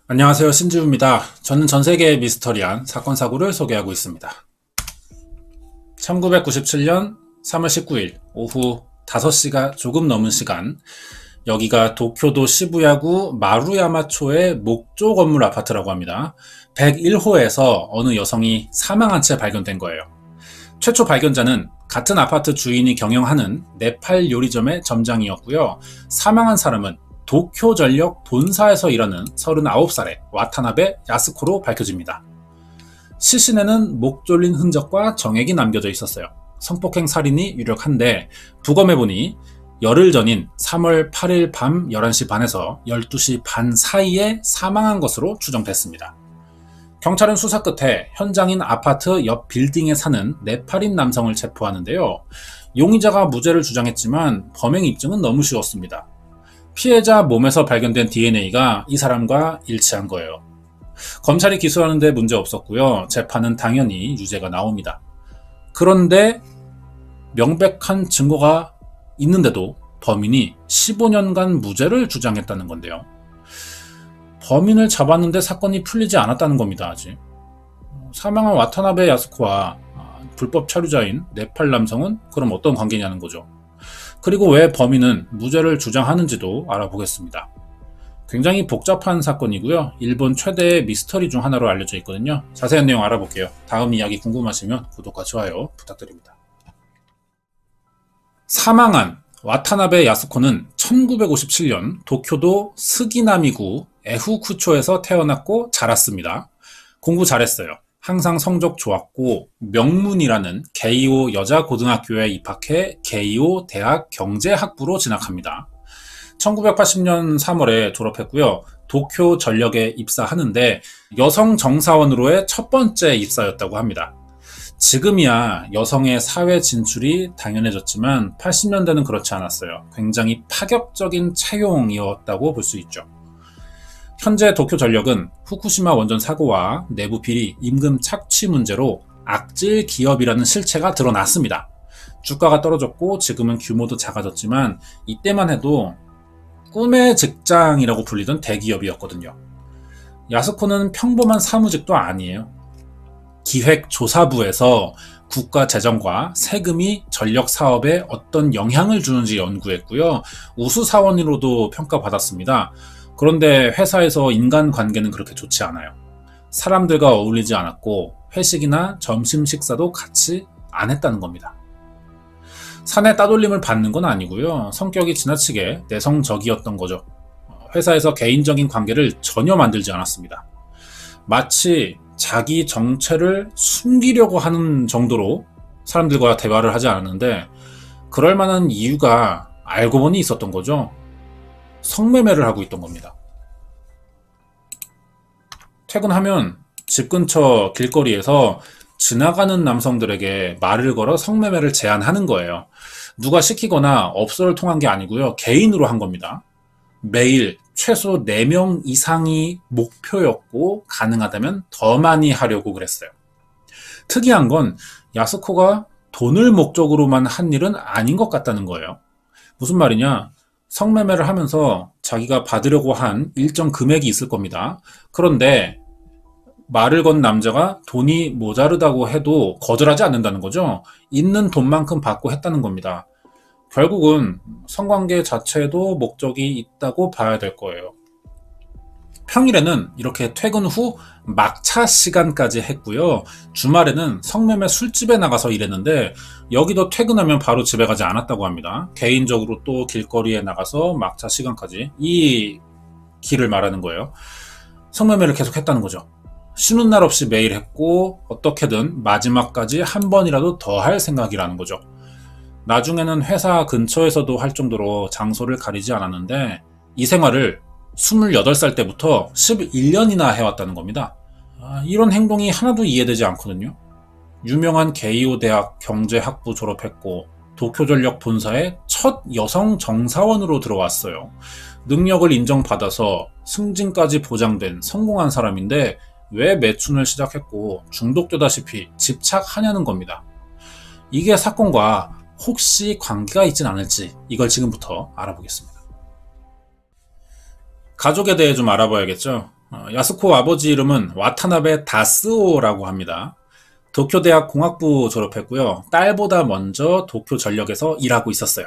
안녕하세요, 신지우입니다. 저는 전세계의 미스터리한 사건 사고를 소개하고 있습니다. 1997년 3월 19일 오후 5시가 조금 넘은 시간, 여기가 도쿄도 시부야구 마루야마초의 목조 건물 아파트라고 합니다. 101호에서 어느 여성이 사망한 채 발견된 거예요. 최초 발견자는 같은 아파트 주인이 경영하는 네팔 요리점의 점장이었고요. 사망한 사람은 도쿄전력 본사에서 일하는 39살의 와타나베 야스코로 밝혀집니다. 시신에는 목 졸린 흔적과 정액이 남겨져 있었어요. 성폭행 살인이 유력한데 부검해보니 열흘 전인 3월 8일 밤 11시 반에서 12시 반 사이에 사망한 것으로 추정됐습니다. 경찰은 수사 끝에 현장인 아파트 옆 빌딩에 사는 네팔인 남성을 체포하는데요. 용의자가 무죄를 주장했지만 범행 입증은 너무 쉬웠습니다. 피해자 몸에서 발견된 DNA가 이 사람과 일치한 거예요. 검찰이 기소하는 데 문제 없었고요. 재판은 당연히 유죄가 나옵니다. 그런데 명백한 증거가 있는데도 범인이 15년간 무죄를 주장했다는 건데요. 범인을 잡았는데 사건이 풀리지 않았다는 겁니다. 아직. 사망한 와타나베 야스코와 불법 체류자인 네팔 남성은 그럼 어떤 관계냐는 거죠. 그리고 왜 범인은 무죄를 주장하는지도 알아보겠습니다. 굉장히 복잡한 사건이고요. 일본 최대의 미스터리 중 하나로 알려져 있거든요. 자세한 내용 알아볼게요. 다음 이야기 궁금하시면 구독과 좋아요 부탁드립니다. 사망한 와타나베 야스코는 1957년 도쿄도 스기나미구 에후쿠초에서 태어났고 자랐습니다. 공부 잘했어요. 항상 성적 좋았고 명문이라는 게이오 여자고등학교에 입학해 게이오 대학 경제학부로 진학합니다. 1980년 3월에 졸업했고요. 도쿄 전력에 입사하는데 여성 정사원으로의 첫 번째 입사였다고 합니다. 지금이야 여성의 사회 진출이 당연해졌지만 80년대는 그렇지 않았어요. 굉장히 파격적인 채용이었다고 볼 수 있죠. 현재 도쿄전력은 후쿠시마 원전 사고와 내부 비리, 임금 착취 문제로 악질 기업이라는 실체가 드러났습니다. 주가가 떨어졌고 지금은 규모도 작아졌지만 이때만 해도 꿈의 직장이라고 불리던 대기업이었거든요. 야스코는 평범한 사무직도 아니에요. 기획조사부에서 국가 재정과 세금이 전력 사업에 어떤 영향을 주는지 연구했고요. 우수사원으로도 평가받았습니다. 그런데 회사에서 인간관계는 그렇게 좋지 않아요. 사람들과 어울리지 않았고 회식이나 점심 식사도 같이 안 했다는 겁니다. 사내 따돌림을 받는 건 아니고요. 성격이 지나치게 내성적이었던 거죠. 회사에서 개인적인 관계를 전혀 만들지 않았습니다. 마치 자기 정체를 숨기려고 하는 정도로 사람들과 대화를 하지 않았는데 그럴 만한 이유가 알고 보니 있었던 거죠. 성매매를 하고 있던 겁니다. 퇴근하면 집 근처 길거리에서 지나가는 남성들에게 말을 걸어 성매매를 제안하는 거예요. 누가 시키거나 업소를 통한 게 아니고요. 개인으로 한 겁니다. 매일 최소 4명 이상이 목표였고 가능하다면 더 많이 하려고 그랬어요. 특이한 건 야스코가 돈을 목적으로만 한 일은 아닌 것 같다는 거예요. 무슨 말이냐? 성매매를 하면서 자기가 받으려고 한 일정 금액이 있을 겁니다. 그런데 말을 건 남자가 돈이 모자르다고 해도 거절하지 않는다는 거죠. 있는 돈만큼 받고 했다는 겁니다. 결국은 성관계 자체에도 목적이 있다고 봐야 될 거예요. 평일에는 이렇게 퇴근 후 막차 시간까지 했고요. 주말에는 성매매 술집에 나가서 일했는데 여기도 퇴근하면 바로 집에 가지 않았다고 합니다. 개인적으로 또 길거리에 나가서 막차 시간까지 이 길을 말하는 거예요. 성매매를 계속 했다는 거죠. 쉬는 날 없이 매일 했고 어떻게든 마지막까지 한 번이라도 더 할 생각이라는 거죠. 나중에는 회사 근처에서도 할 정도로 장소를 가리지 않았는데 이 생활을 28살 때부터 11년이나 해왔다는 겁니다. 이런 행동이 하나도 이해되지 않거든요. 유명한 게이오 대학 경제학부 졸업했고 도쿄전력 본사의 첫 여성 정사원으로 들어왔어요. 능력을 인정받아서 승진까지 보장된 성공한 사람인데 왜 매춘을 시작했고 중독되다시피 집착하냐는 겁니다. 이게 사건과 혹시 관계가 있진 않을지 이걸 지금부터 알아보겠습니다. 가족에 대해 좀 알아봐야겠죠. 야스코 아버지 이름은 와타나베 다스오라고 합니다. 도쿄대학 공학부 졸업했고요. 딸보다 먼저 도쿄전력에서 일하고 있었어요.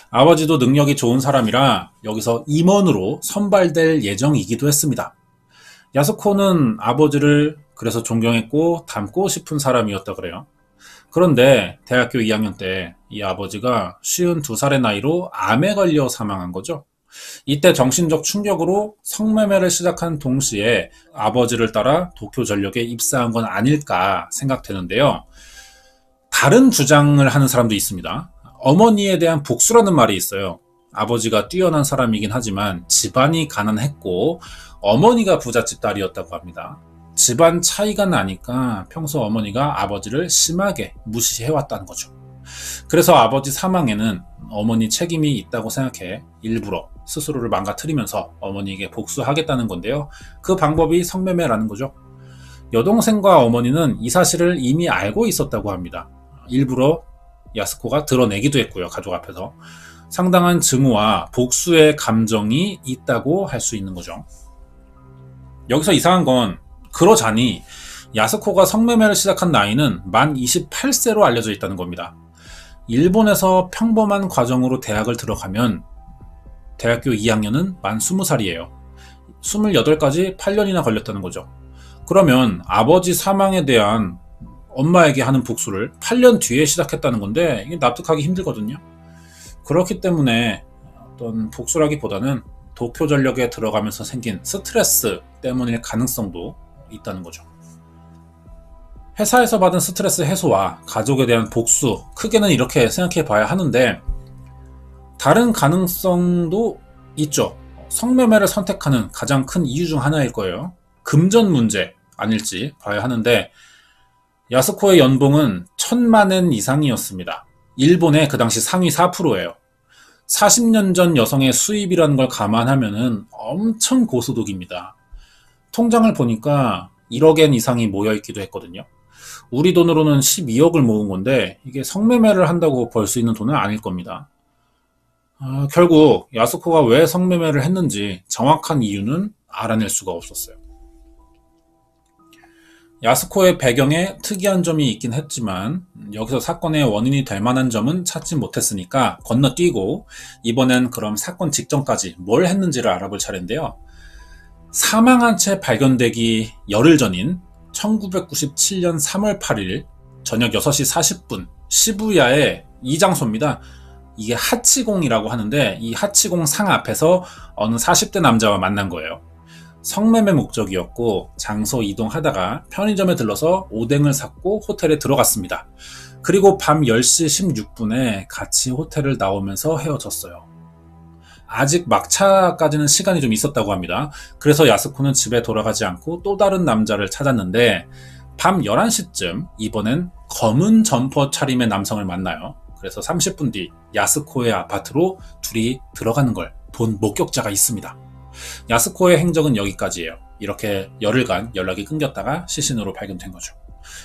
아버지도 능력이 좋은 사람이라 여기서 임원으로 선발될 예정이기도 했습니다. 야스코는 아버지를 그래서 존경했고 닮고 싶은 사람이었다 그래요. 그런데 대학교 2학년 때 이 아버지가 52살의 나이로 암에 걸려 사망한 거죠. 이때 정신적 충격으로 성매매를 시작한 동시에 아버지를 따라 도쿄전력에 입사한 건 아닐까 생각되는데요. 다른 주장을 하는 사람도 있습니다. 어머니에 대한 복수라는 말이 있어요. 아버지가 뛰어난 사람이긴 하지만 집안이 가난했고 어머니가 부잣집 딸이었다고 합니다. 집안 차이가 나니까 평소 어머니가 아버지를 심하게 무시해왔다는 거죠. 그래서 아버지 사망에는 어머니 책임이 있다고 생각해 일부러 스스로를 망가뜨리면서 어머니에게 복수하겠다는 건데요. 그 방법이 성매매라는 거죠. 여동생과 어머니는 이 사실을 이미 알고 있었다고 합니다. 일부러 야스코가 드러내기도 했고요. 가족 앞에서. 상당한 증오와 복수의 감정이 있다고 할 수 있는 거죠. 여기서 이상한 건 그러자니 야스코가 성매매를 시작한 나이는 만 28세로 알려져 있다는 겁니다. 일본에서 평범한 과정으로 대학을 들어가면 대학교 2학년은 만 20살이에요. 28까지 8년이나 걸렸다는 거죠. 그러면 아버지 사망에 대한 엄마에게 하는 복수를 8년 뒤에 시작했다는 건데 이게 납득하기 힘들거든요. 그렇기 때문에 어떤 복수라기보다는 도쿄전력에 들어가면서 생긴 스트레스 때문일 가능성도 있다는 거죠. 회사에서 받은 스트레스 해소와 가족에 대한 복수, 크게는 이렇게 생각해 봐야 하는데 다른 가능성도 있죠. 성매매를 선택하는 가장 큰 이유 중 하나일 거예요. 금전 문제 아닐지 봐야 하는데 야스코의 연봉은 1000만엔 이상이었습니다. 일본의 그 당시 상위 4%예요. 40년 전 여성의 수입이라는 걸 감안하면 엄청 고소득입니다. 통장을 보니까 1억엔 이상이 모여있기도 했거든요. 우리 돈으로는 12억을 모은 건데 이게 성매매를 한다고 벌 수 있는 돈은 아닐 겁니다. 결국 야스코가 왜 성매매를 했는지 정확한 이유는 알아낼 수가 없었어요. 야스코의 배경에 특이한 점이 있긴 했지만 여기서 사건의 원인이 될 만한 점은 찾지 못했으니까 건너뛰고 이번엔 그럼 사건 직전까지 뭘 했는지를 알아볼 차례인데요. 사망한 채 발견되기 열흘 전인 1997년 3월 8일 저녁 6시 40분 시부야의 이 장소입니다. 이게 하치공이라고 하는데 이 하치공 상 앞에서 어느 40대 남자와 만난 거예요. 성매매 목적이었고 장소 이동하다가 편의점에 들러서 오뎅을 샀고 호텔에 들어갔습니다. 그리고 밤 10시 16분에 같이 호텔을 나오면서 헤어졌어요. 아직 막차까지는 시간이 좀 있었다고 합니다. 그래서 야스코는 집에 돌아가지 않고 또 다른 남자를 찾았는데 밤 11시쯤 이번엔 검은 점퍼 차림의 남성을 만나요. 그래서 30분 뒤 야스코의 아파트로 둘이 들어가는 걸 본 목격자가 있습니다. 야스코의 행적은 여기까지예요. 이렇게 열흘간 연락이 끊겼다가 시신으로 발견된 거죠.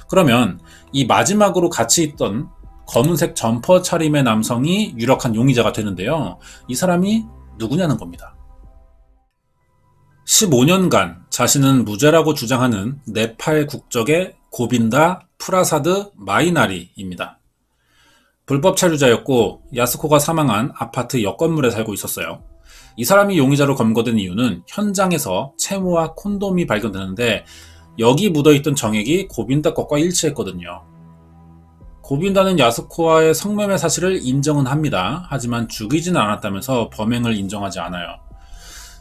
그러면 이 마지막으로 같이 있던 검은색 점퍼 차림의 남성이 유력한 용의자가 되는데요. 이 사람이 누구냐는 겁니다. 15년간 자신은 무죄라고 주장하는 네팔 국적의 고빈다 프라사드 마이나리입니다. 불법 체류자였고 야스코가 사망한 아파트 옆 건물에 살고 있었어요. 이 사람이 용의자로 검거된 이유는 현장에서 채무와 콘돔이 발견되는데 여기 묻어있던 정액이 고빈다 것과 일치했거든요. 고빈다는 야스코와의 성매매 사실을 인정은 합니다. 하지만 죽이지는 않았다면서 범행을 인정하지 않아요.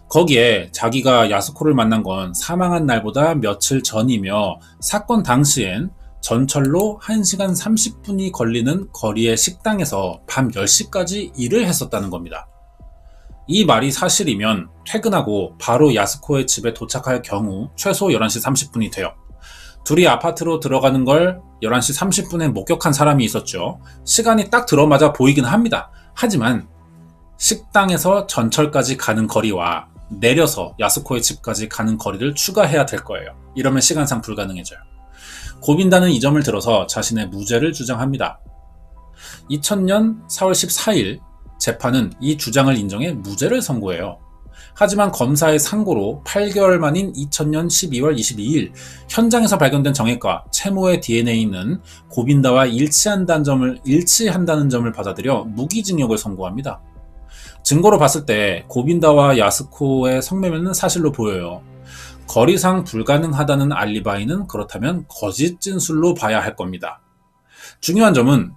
거기에 자기가 야스코를 만난 건 사망한 날보다 며칠 전이며 사건 당시엔 전철로 1시간 30분이 걸리는 거리의 식당에서 밤 10시까지 일을 했었다는 겁니다. 이 말이 사실이면 퇴근하고 바로 야스코의 집에 도착할 경우 최소 11시 30분이 돼요. 둘이 아파트로 들어가는 걸 11시 30분에 목격한 사람이 있었죠. 시간이 딱 들어맞아 보이긴 합니다. 하지만 식당에서 전철까지 가는 거리와 내려서 야스코의 집까지 가는 거리를 추가해야 될 거예요. 이러면 시간상 불가능해져요. 고빈다는 이 점을 들어서 자신의 무죄를 주장합니다. 2000년 4월 14일 재판은 이 주장을 인정해 무죄를 선고해요. 하지만 검사의 상고로 8개월 만인 2000년 12월 22일 현장에서 발견된 정액과 채모의 DNA는 고빈다와 일치한다는 점을 받아들여 무기징역을 선고합니다. 증거로 봤을 때 고빈다와 야스코의 성매매는 사실로 보여요. 거리상 불가능하다는 알리바이는 그렇다면 거짓 진술로 봐야 할 겁니다. 중요한 점은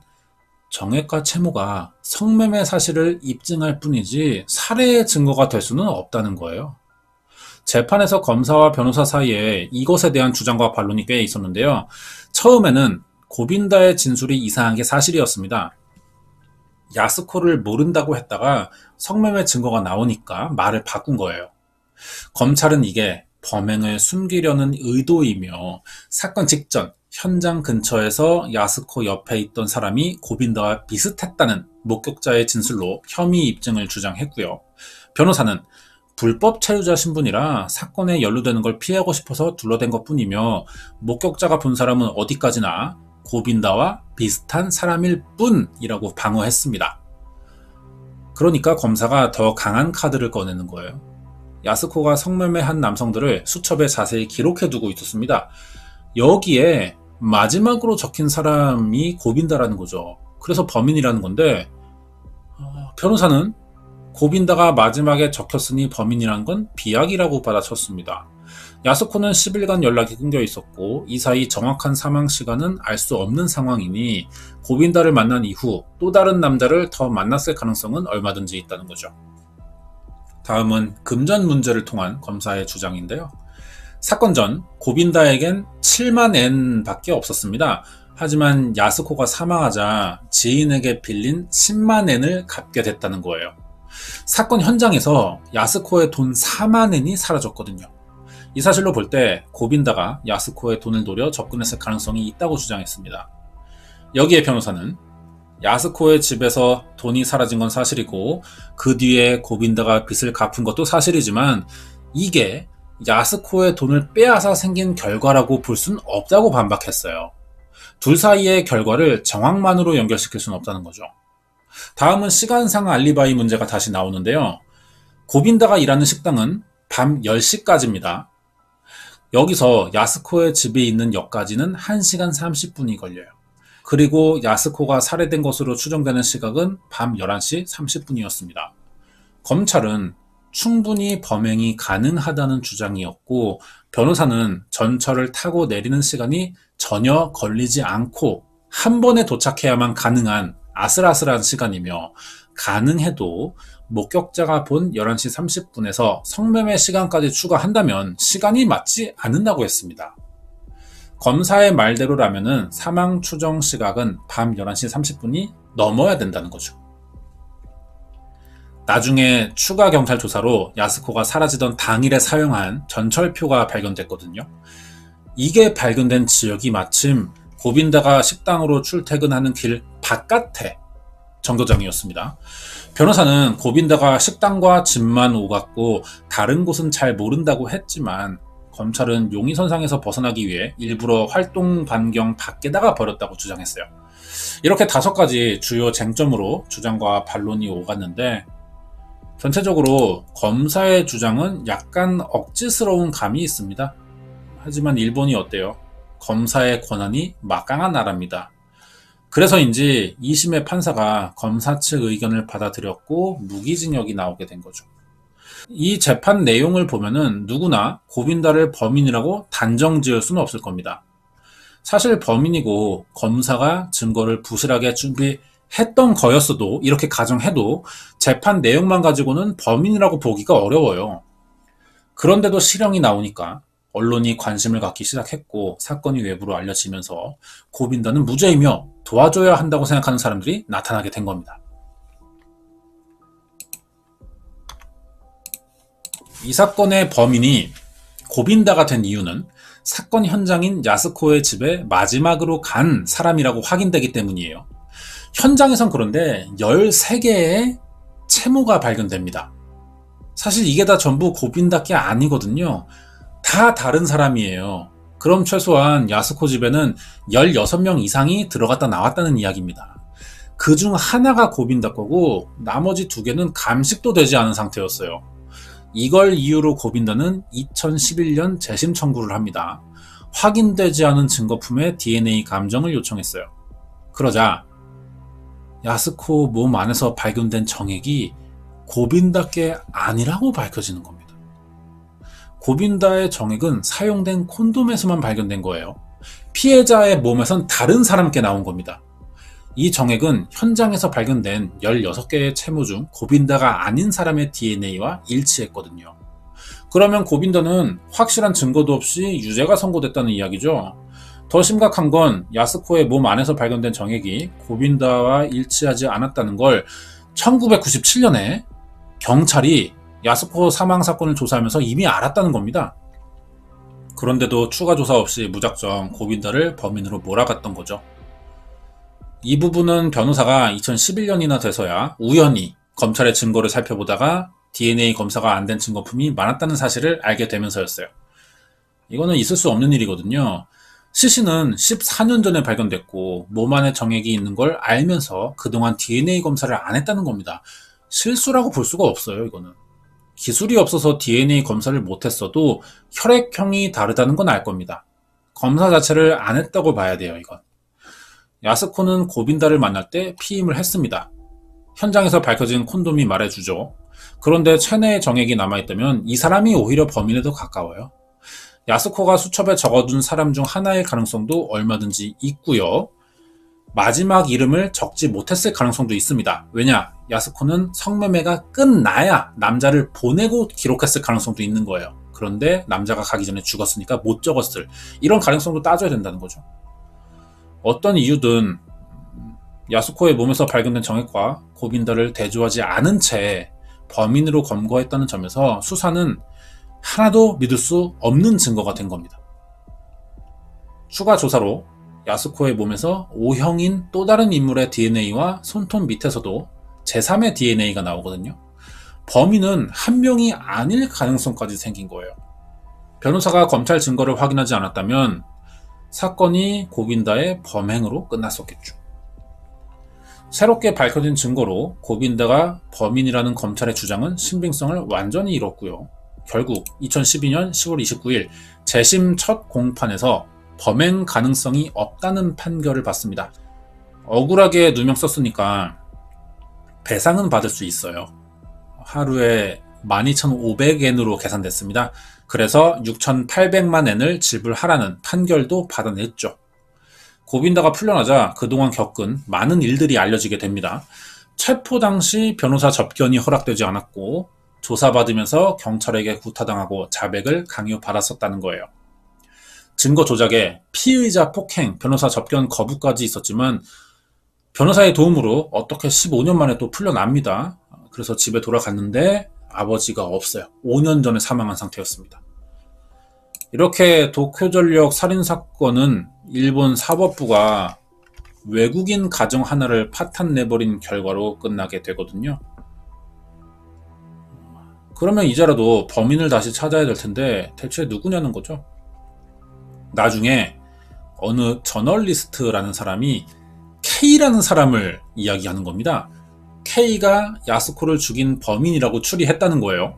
정액과 채모가 성매매 사실을 입증할 뿐이지 살해의 증거가 될 수는 없다는 거예요. 재판에서 검사와 변호사 사이에 이것에 대한 주장과 반론이 꽤 있었는데요. 처음에는 고빈다의 진술이 이상한 게 사실이었습니다. 야스코를 모른다고 했다가 성매매 증거가 나오니까 말을 바꾼 거예요. 검찰은 이게 범행을 숨기려는 의도이며 사건 직전 현장 근처에서 야스코 옆에 있던 사람이 고빈다와 비슷했다는 목격자의 진술로 혐의 입증을 주장했고요. 변호사는 불법 체류자 신분이라 사건에 연루되는 걸 피하고 싶어서 둘러댄 것뿐이며 목격자가 본 사람은 어디까지나 고빈다와 비슷한 사람일 뿐이라고 방어했습니다. 그러니까 검사가 더 강한 카드를 꺼내는 거예요. 야스코가 성매매한 남성들을 수첩에 자세히 기록해두고 있었습니다. 여기에 마지막으로 적힌 사람이 고빈다라는 거죠. 그래서 범인이라는 건데 변호사는 고빈다가 마지막에 적혔으니 범인이라는 건 비약이라고 받아쳤습니다. 야스코는 10일간 연락이 끊겨 있었고 이 사이 정확한 사망 시간은 알 수 없는 상황이니 고빈다를 만난 이후 또 다른 남자를 더 만났을 가능성은 얼마든지 있다는 거죠. 다음은 금전 문제를 통한 검사의 주장인데요. 사건 전 고빈다에겐 7만 엔 밖에 없었습니다. 하지만 야스코가 사망하자 지인에게 빌린 10만 엔을 갚게 됐다는 거예요. 사건 현장에서 야스코의 돈 4만 엔이 사라졌거든요. 이 사실로 볼 때 고빈다가 야스코의 돈을 노려 접근했을 가능성이 있다고 주장했습니다. 여기에 변호사는 야스코의 집에서 돈이 사라진 건 사실이고 그 뒤에 고빈다가 빚을 갚은 것도 사실이지만 이게 야스코의 돈을 빼앗아 생긴 결과라고 볼 수는 없다고 반박했어요. 둘 사이의 결과를 정황만으로 연결시킬 수는 없다는 거죠. 다음은 시간상 알리바이 문제가 다시 나오는데요. 고빈다가 일하는 식당은 밤 10시까지입니다. 여기서 야스코의 집에 있는 역까지는 1시간 30분이 걸려요. 그리고 야스코가 살해된 것으로 추정되는 시각은 밤 11시 30분이었습니다. 검찰은 충분히 범행이 가능하다는 주장이었고 변호사는 전철을 타고 내리는 시간이 전혀 걸리지 않고 한 번에 도착해야만 가능한 아슬아슬한 시간이며 가능해도 목격자가 본 11시 30분에서 성매매 시간까지 추가한다면 시간이 맞지 않는다고 했습니다. 검사의 말대로라면 사망 추정 시각은 밤 11시 30분이 넘어야 된다는 거죠. 나중에 추가 경찰 조사로 야스코가 사라지던 당일에 사용한 전철표가 발견됐거든요. 이게 발견된 지역이 마침 고빈다가 식당으로 출퇴근하는 길 바깥에 정거장이었습니다. 변호사는 고빈다가 식당과 집만 오갔고 다른 곳은 잘 모른다고 했지만 검찰은 용의선상에서 벗어나기 위해 일부러 활동 반경 밖에다가 버렸다고 주장했어요. 이렇게 5가지 주요 쟁점으로 주장과 반론이 오갔는데 전체적으로 검사의 주장은 약간 억지스러운 감이 있습니다. 하지만 일본이 어때요? 검사의 권한이 막강한 나라입니다. 그래서인지 2심의 판사가 검사 측 의견을 받아들였고 무기징역이 나오게 된 거죠. 이 재판 내용을 보면은 누구나 고빈다를 범인이라고 단정 지을 수는 없을 겁니다. 사실 범인이고 검사가 증거를 부실하게 준비했던 거였어도 이렇게 가정해도 재판 내용만 가지고는 범인이라고 보기가 어려워요. 그런데도 실형이 나오니까 언론이 관심을 갖기 시작했고 사건이 외부로 알려지면서 고빈다는 무죄이며 도와줘야 한다고 생각하는 사람들이 나타나게 된 겁니다. 이 사건의 범인이 고빈다가 된 이유는 사건 현장인 야스코의 집에 마지막으로 간 사람이라고 확인되기 때문이에요. 현장에선 그런데 13개의 채모가 발견됩니다. 사실 이게 다 전부 고빈다 게 아니거든요. 다 다른 사람이에요. 그럼 최소한 야스코 집에는 16명 이상이 들어갔다 나왔다는 이야기입니다. 그중 하나가 고빈다 거고 나머지 2개는 감식도 되지 않은 상태였어요. 이걸 이유로 고빈다는 2011년 재심 청구를 합니다. 확인되지 않은 증거품의 DNA 감정을 요청했어요. 그러자 야스코 몸 안에서 발견된 정액이 고빈다께 아니라고 밝혀지는 겁니다. 고빈다의 정액은 사용된 콘돔에서만 발견된 거예요. 피해자의 몸에선 다른 사람께 나온 겁니다. 이 정액은 현장에서 발견된 16개의 채모 중 고빈다가 아닌 사람의 DNA와 일치했거든요. 그러면 고빈다는 확실한 증거도 없이 유죄가 선고됐다는 이야기죠. 더 심각한 건 야스코의 몸 안에서 발견된 정액이 고빈다와 일치하지 않았다는 걸 1997년에 경찰이 야스코 사망 사건을 조사하면서 이미 알았다는 겁니다. 그런데도 추가 조사 없이 무작정 고빈다를 범인으로 몰아갔던 거죠. 이 부분은 변호사가 2011년이나 돼서야 우연히 검찰의 증거를 살펴보다가 DNA 검사가 안 된 증거품이 많았다는 사실을 알게 되면서였어요. 이거는 있을 수 없는 일이거든요. 시신은 14년 전에 발견됐고 몸 안에 정액이 있는 걸 알면서 그동안 DNA 검사를 안 했다는 겁니다. 실수라고 볼 수가 없어요, 이거는. 기술이 없어서 DNA 검사를 못했어도 혈액형이 다르다는 건 알 겁니다. 검사 자체를 안 했다고 봐야 돼요, 이건. 야스코는 고빈다를 만날 때 피임을 했습니다. 현장에서 밝혀진 콘돔이 말해주죠. 그런데 체내에 정액이 남아있다면 이 사람이 오히려 범인에 더 가까워요. 야스코가 수첩에 적어둔 사람 중 하나일 가능성도 얼마든지 있고요. 마지막 이름을 적지 못했을 가능성도 있습니다. 왜냐? 야스코는 성매매가 끝나야 남자를 보내고 기록했을 가능성도 있는 거예요. 그런데 남자가 가기 전에 죽었으니까 못 적었을, 이런 가능성도 따져야 된다는 거죠. 어떤 이유든 야스코의 몸에서 발견된 정액과 고빈다를 대조하지 않은 채 범인으로 검거했다는 점에서 수사는 하나도 믿을 수 없는 증거가 된 겁니다. 추가 조사로 야스코의 몸에서 O형인 또 다른 인물의 DNA와 손톱 밑에서도 제3의 DNA가 나오거든요. 범인은 한 명이 아닐 가능성까지 생긴 거예요. 변호사가 검찰 증거를 확인하지 않았다면 사건이 고빈다의 범행으로 끝났었겠죠. 새롭게 밝혀진 증거로 고빈다가 범인이라는 검찰의 주장은 신빙성을 완전히 잃었고요. 결국 2012년 10월 29일 재심 첫 공판에서 범행 가능성이 없다는 판결을 받습니다. 억울하게 누명 썼으니까 배상은 받을 수 있어요. 하루에 12,500엔으로 계산됐습니다. 그래서 6,800만 엔을 지불하라는 판결도 받아냈죠. 고빈다가 풀려나자 그동안 겪은 많은 일들이 알려지게 됩니다. 체포 당시 변호사 접견이 허락되지 않았고 조사받으면서 경찰에게 구타당하고 자백을 강요받았었다는 거예요. 증거 조작에 피의자 폭행, 변호사 접견 거부까지 있었지만 변호사의 도움으로 어떻게 15년 만에 또 풀려납니다. 그래서 집에 돌아갔는데 아버지가 없어요. 5년 전에 사망한 상태였습니다. 이렇게 도쿄전력 살인사건은 일본 사법부가 외국인 가정 하나를 파탄내버린 결과로 끝나게 되거든요. 그러면 이제라도 범인을 다시 찾아야 될 텐데 대체 누구냐는 거죠. 나중에 어느 저널리스트라는 사람이 K라는 사람을 이야기하는 겁니다. K가 야스코를 죽인 범인이라고 추리했다는 거예요.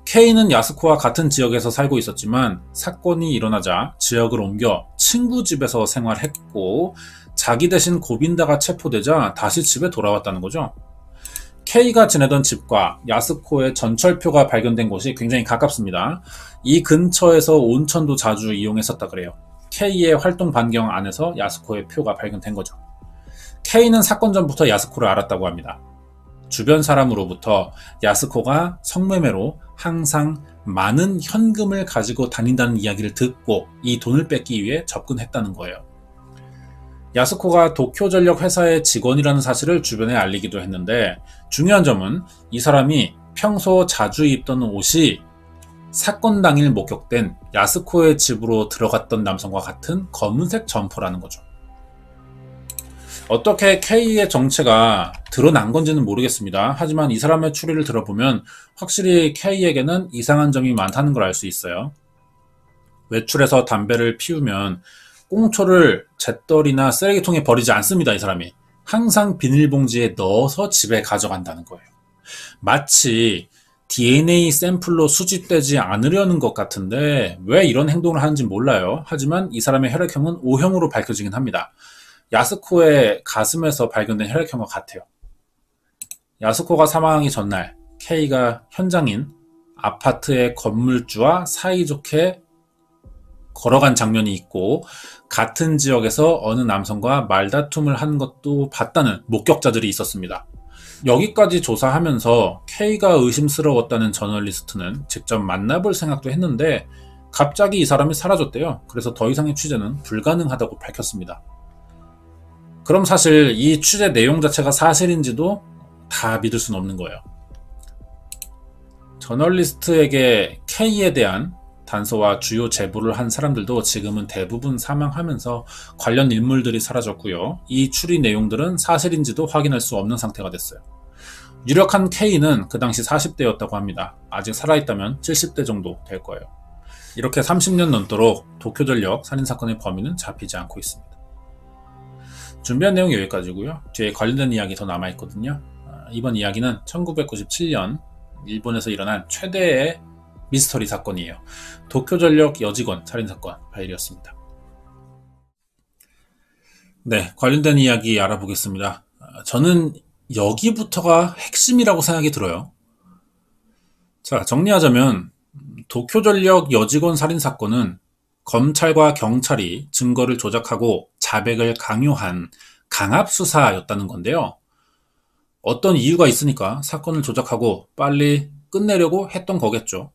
K는 야스코와 같은 지역에서 살고 있었지만 사건이 일어나자 지역을 옮겨 친구 집에서 생활했고 자기 대신 고빈다가 체포되자 다시 집에 돌아왔다는 거죠. K가 지내던 집과 야스코의 전철표가 발견된 곳이 굉장히 가깝습니다. 이 근처에서 온천도 자주 이용했었다 그래요. K의 활동 반경 안에서 야스코의 표가 발견된 거죠. K는 사건 전부터 야스코를 알았다고 합니다. 주변 사람으로부터 야스코가 성매매로 항상 많은 현금을 가지고 다닌다는 이야기를 듣고 이 돈을 뺏기 위해 접근했다는 거예요. 야스코가 도쿄전력 회사의 직원이라는 사실을 주변에 알리기도 했는데 중요한 점은 이 사람이 평소 자주 입던 옷이 사건 당일 목격된 야스코의 집으로 들어갔던 남성과 같은 검은색 점퍼라는 거죠. 어떻게 K의 정체가 드러난 건지는 모르겠습니다. 하지만 이 사람의 추리를 들어보면 확실히 K에게는 이상한 점이 많다는 걸 알 수 있어요. 외출해서 담배를 피우면 꽁초를 잿더리나 쓰레기통에 버리지 않습니다. 이 사람이 항상 비닐봉지에 넣어서 집에 가져간다는 거예요. 마치 DNA 샘플로 수집되지 않으려는 것 같은데 왜 이런 행동을 하는지 몰라요. 하지만 이 사람의 혈액형은 O형으로 밝혀지긴 합니다. 야스코의 가슴에서 발견된 혈액형과 같아요. 야스코가 사망하기 전날 K가 현장인 아파트의 건물주와 사이좋게 걸어간 장면이 있고 같은 지역에서 어느 남성과 말다툼을 한 것도 봤다는 목격자들이 있었습니다. 여기까지 조사하면서 K가 의심스러웠다는 저널리스트는 직접 만나볼 생각도 했는데 갑자기 이 사람이 사라졌대요. 그래서 더 이상의 취재는 불가능하다고 밝혔습니다. 그럼 사실 이 취재 내용 자체가 사실인지도 다 믿을 수는 없는 거예요. 저널리스트에게 K에 대한 단서와 주요 제보를 한 사람들도 지금은 대부분 사망하면서 관련 인물들이 사라졌고요. 이 추리 내용들은 사실인지도 확인할 수 없는 상태가 됐어요. 유력한 K는 그 당시 40대였다고 합니다. 아직 살아있다면 70대 정도 될 거예요. 이렇게 30년 넘도록 도쿄전력 살인사건의 범인은 잡히지 않고 있습니다. 준비한 내용이 여기까지고요. 뒤에 관련된 이야기 더 남아있거든요. 이번 이야기는 1997년 일본에서 일어난 최대의 미스터리 사건이에요. 도쿄전력 여직원 살인사건 파일이었습니다. 네, 관련된 이야기 알아보겠습니다. 저는 여기부터가 핵심이라고 생각이 들어요. 자, 정리하자면 도쿄전력 여직원 살인사건은 검찰과 경찰이 증거를 조작하고 자백을 강요한 강압수사였다는 건데요. 어떤 이유가 있으니까 사건을 조작하고 빨리 끝내려고 했던 거겠죠.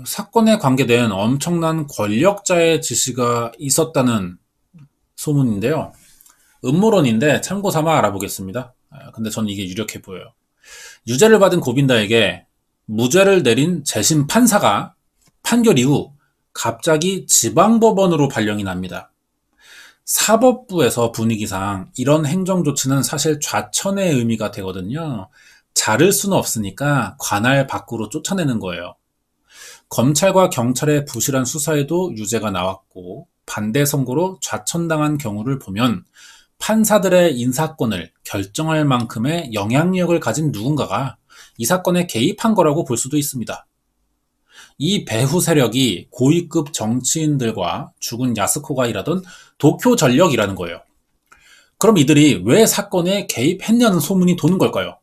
사건에 관계된 엄청난 권력자의 지시가 있었다는 소문인데요. 음모론인데 참고 삼아 알아보겠습니다. 근데 저는 이게 유력해 보여요. 유죄를 받은 고빈다에게 무죄를 내린 재심 판사가 판결 이후 갑자기 지방법원으로 발령이 납니다. 사법부에서 분위기상 이런 행정 조치는 사실 좌천의 의미가 되거든요. 자를 수는 없으니까 관할 밖으로 쫓아내는 거예요. 검찰과 경찰의 부실한 수사에도 유죄가 나왔고 반대 선고로 좌천당한 경우를 보면 판사들의 인사권을 결정할 만큼의 영향력을 가진 누군가가 이 사건에 개입한 거라고 볼 수도 있습니다. 이 배후 세력이 고위급 정치인들과 죽은 야스코가 일하던 도쿄전력이라는 거예요. 그럼 이들이 왜 사건에 개입했냐는 소문이 도는 걸까요?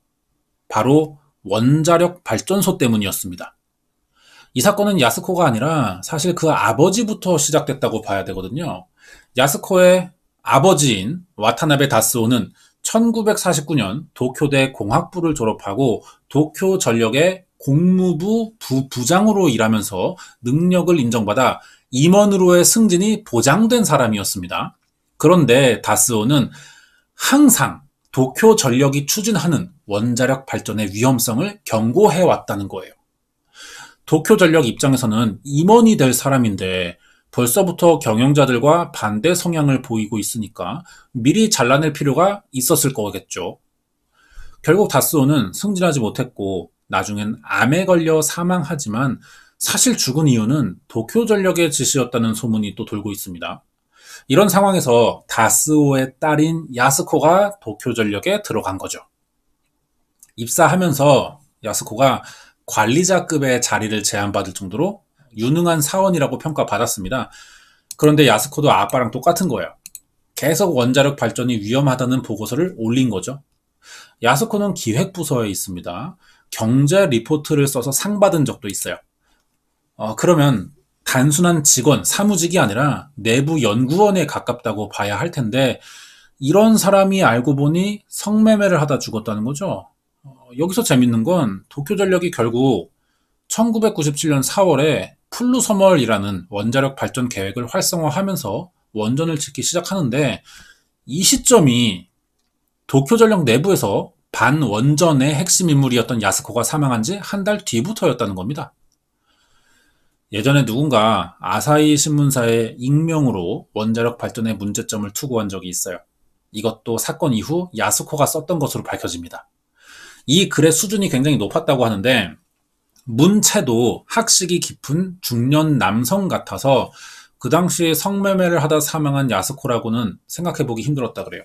바로 원자력 발전소 때문이었습니다. 이 사건은 야스코가 아니라 사실 그 아버지부터 시작됐다고 봐야 되거든요. 야스코의 아버지인 와타나베 다스오는 1949년 도쿄대 공학부를 졸업하고 도쿄전력의 공무부 부부장으로 일하면서 능력을 인정받아 임원으로의 승진이 보장된 사람이었습니다. 그런데 다스오는 항상 도쿄전력이 추진하는 원자력 발전의 위험성을 경고해왔다는 거예요. 도쿄전력 입장에서는 임원이 될 사람인데 벌써부터 경영자들과 반대 성향을 보이고 있으니까 미리 잘라낼 필요가 있었을 거겠죠. 결국 다스오는 승진하지 못했고 나중엔 암에 걸려 사망하지만 사실 죽은 이유는 도쿄전력의 지시였다는 소문이 또 돌고 있습니다. 이런 상황에서 다스오의 딸인 야스코가 도쿄전력에 들어간 거죠. 입사하면서 야스코가 관리자급의 자리를 제안받을 정도로 유능한 사원이라고 평가받았습니다. 그런데 야스코도 아빠랑 똑같은 거예요. 계속 원자력 발전이 위험하다는 보고서를 올린 거죠. 야스코는 기획부서에 있습니다. 경제 리포트를 써서 상 받은 적도 있어요. 그러면 단순한 직원, 사무직이 아니라 내부 연구원에 가깝다고 봐야 할 텐데 이런 사람이 알고 보니 성매매를 하다 죽었다는 거죠. 여기서 재밌는 건 도쿄전력이 결국 1997년 4월에 플루서멀이라는 원자력 발전 계획을 활성화하면서 원전을 짓기 시작하는데 이 시점이 도쿄전력 내부에서 반원전의 핵심 인물이었던 야스코가 사망한 지 한 달 뒤부터였다는 겁니다. 예전에 누군가 아사히 신문사의 익명으로 원자력 발전의 문제점을 투고한 적이 있어요. 이것도 사건 이후 야스코가 썼던 것으로 밝혀집니다. 이 글의 수준이 굉장히 높았다고 하는데 문체도 학식이 깊은 중년 남성 같아서 그 당시에 성매매를 하다 사망한 야스코라고는 생각해보기 힘들었다 그래요.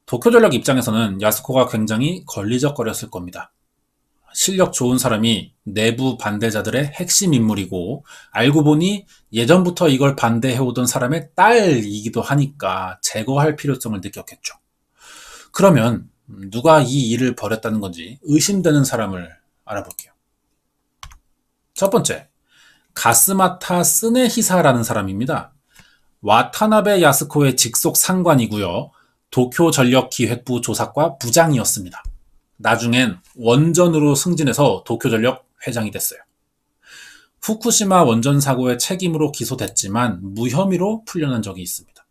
도쿄전력 입장에서는 야스코가 굉장히 걸리적거렸을 겁니다. 실력 좋은 사람이 내부 반대자들의 핵심 인물이고 알고 보니 예전부터 이걸 반대해오던 사람의 딸이기도 하니까 제거할 필요성을 느꼈겠죠. 그러면 누가 이 일을 벌였다는 건지 의심되는 사람을 알아볼게요. 첫 번째, 가스마타 스네히사라는 사람입니다. 와타나베 야스코의 직속 상관이고요. 도쿄전력기획부 조사과 부장이었습니다. 나중엔 원전으로 승진해서 도쿄전력 회장이 됐어요. 후쿠시마 원전 사고의 책임으로 기소됐지만 무혐의로 풀려난 적이 있습니다.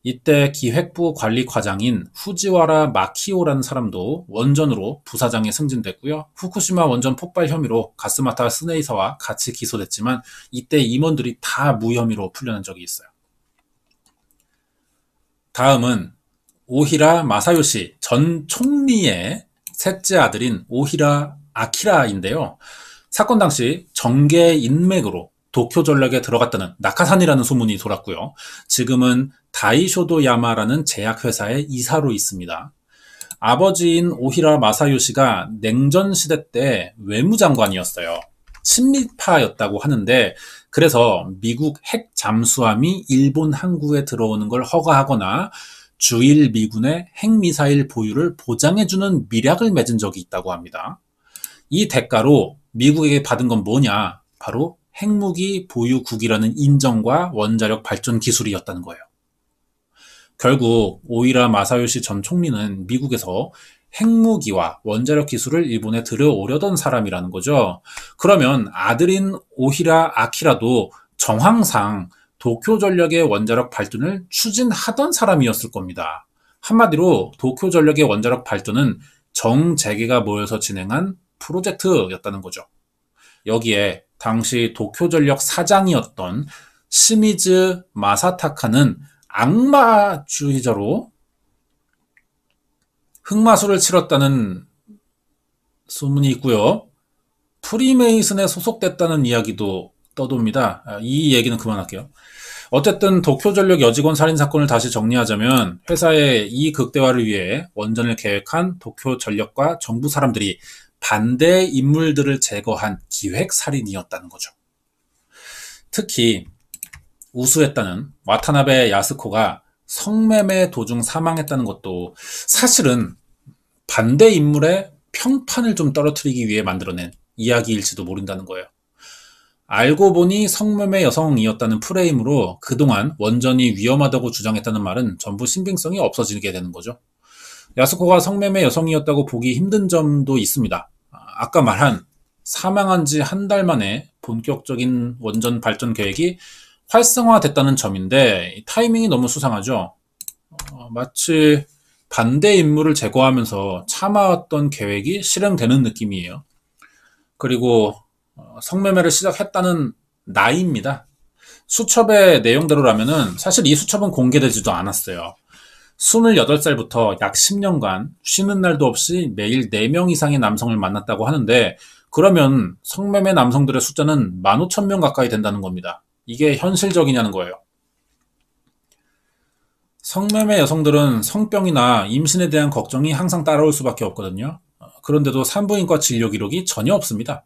이때 기획부 관리과장인 후지와라 마키오라는 사람도 원전으로 부사장에 승진됐고요. 후쿠시마 원전 폭발 혐의로 가스마타 스네이사와 같이 기소됐지만 이때 임원들이 다 무혐의로 풀려난 적이 있어요. 다음은 오히라 마사요시 전 총리의 셋째 아들인 오히라 아키라인데요. 사건 당시 정계 인맥으로 도쿄전력에 들어갔다는 나카산이라는 소문이 돌았고요. 지금은 다이쇼도 야마라는 제약회사의 이사로 있습니다. 아버지인 오히라 마사요시가 냉전시대 때 외무장관이었어요. 친미파였다고 하는데 그래서 미국 핵 잠수함이 일본 항구에 들어오는 걸 허가하거나 주일 미군의 핵미사일 보유를 보장해주는 밀약을 맺은 적이 있다고 합니다. 이 대가로 미국에게 받은 건 뭐냐? 바로 핵무기 보유국이라는 인정과 원자력 발전 기술이었다는 거예요. 결국 오히라 마사요시 전 총리는 미국에서 핵무기와 원자력 기술을 일본에 들여오려던 사람이라는 거죠. 그러면 아들인 오히라 아키라도 정황상 도쿄전력의 원자력 발전을 추진하던 사람이었을 겁니다. 한마디로 도쿄전력의 원자력 발전은 정재계가 모여서 진행한 프로젝트였다는 거죠. 여기에 당시 도쿄전력 사장이었던 시미즈 마사타카는 악마주의자로 흑마술을 치렀다는 소문이 있고요. 프리메이슨에 소속됐다는 이야기도 떠돕니다. 이 얘기는 그만할게요. 어쨌든 도쿄전력 여직원 살인사건을 다시 정리하자면 회사의 이 극대화를 위해 원전을 계획한 도쿄전력과 정부 사람들이 반대 인물들을 제거한 기획살인이었다는 거죠. 특히 우수했다는 와타나베 야스코가 성매매 도중 사망했다는 것도 사실은 반대 인물의 평판을 좀 떨어뜨리기 위해 만들어낸 이야기일지도 모른다는 거예요. 알고 보니 성매매 여성이었다는 프레임으로 그동안 원전이 위험하다고 주장했다는 말은 전부 신빙성이 없어지게 되는 거죠. 야스코가 성매매 여성이었다고 보기 힘든 점도 있습니다. 아까 말한 사망한 지 한 달 만에 본격적인 원전 발전 계획이 활성화됐다는 점인데 타이밍이 너무 수상하죠. 마치 반대 인물을 제거하면서 참아왔던 계획이 실행되는 느낌이에요. 그리고 성매매를 시작했다는 나이입니다. 수첩의 내용대로라면은 사실 이 수첩은 공개되지도 않았어요. 28살부터 약 10년간 쉬는 날도 없이 매일 4명 이상의 남성을 만났다고 하는데 그러면 성매매 남성들의 숫자는 15,000명 가까이 된다는 겁니다. 이게 현실적이냐는 거예요. 성매매 여성들은 성병이나 임신에 대한 걱정이 항상 따라올 수밖에 없거든요. 그런데도 산부인과 진료 기록이 전혀 없습니다.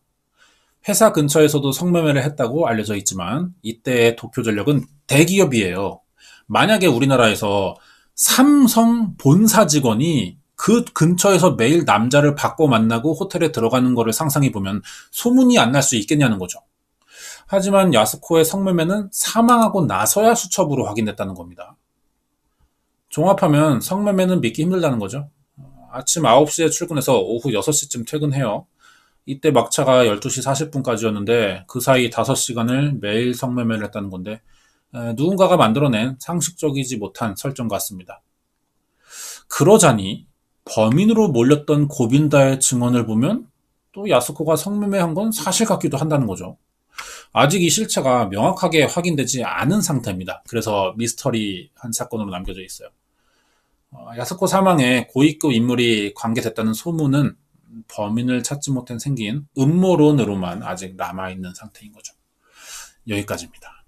회사 근처에서도 성매매를 했다고 알려져 있지만 이때의 도쿄전력은 대기업이에요. 만약에 우리나라에서 삼성 본사 직원이 그 근처에서 매일 남자를 바꿔 만나고 호텔에 들어가는 거를 상상해보면 소문이 안 날 수 있겠냐는 거죠. 하지만 야스코의 성매매는 사망하고 나서야 수첩으로 확인됐다는 겁니다. 종합하면 성매매는 믿기 힘들다는 거죠. 아침 9시에 출근해서 오후 6시쯤 퇴근해요. 이때 막차가 12시 40분까지였는데 그 사이 5시간을 매일 성매매를 했다는 건데 누군가가 만들어낸 상식적이지 못한 설정 같습니다. 그러자니 범인으로 몰렸던 고빈다의 증언을 보면 또 야스코가 성매매한 건 사실 같기도 한다는 거죠. 아직 이 실체가 명확하게 확인되지 않은 상태입니다. 그래서 미스터리한 사건으로 남겨져 있어요. 야스코 사망에 고위급 인물이 관계됐다는 소문은 범인을 찾지 못한 생긴 음모론으로만 아직 남아있는 상태인 거죠. 여기까지입니다.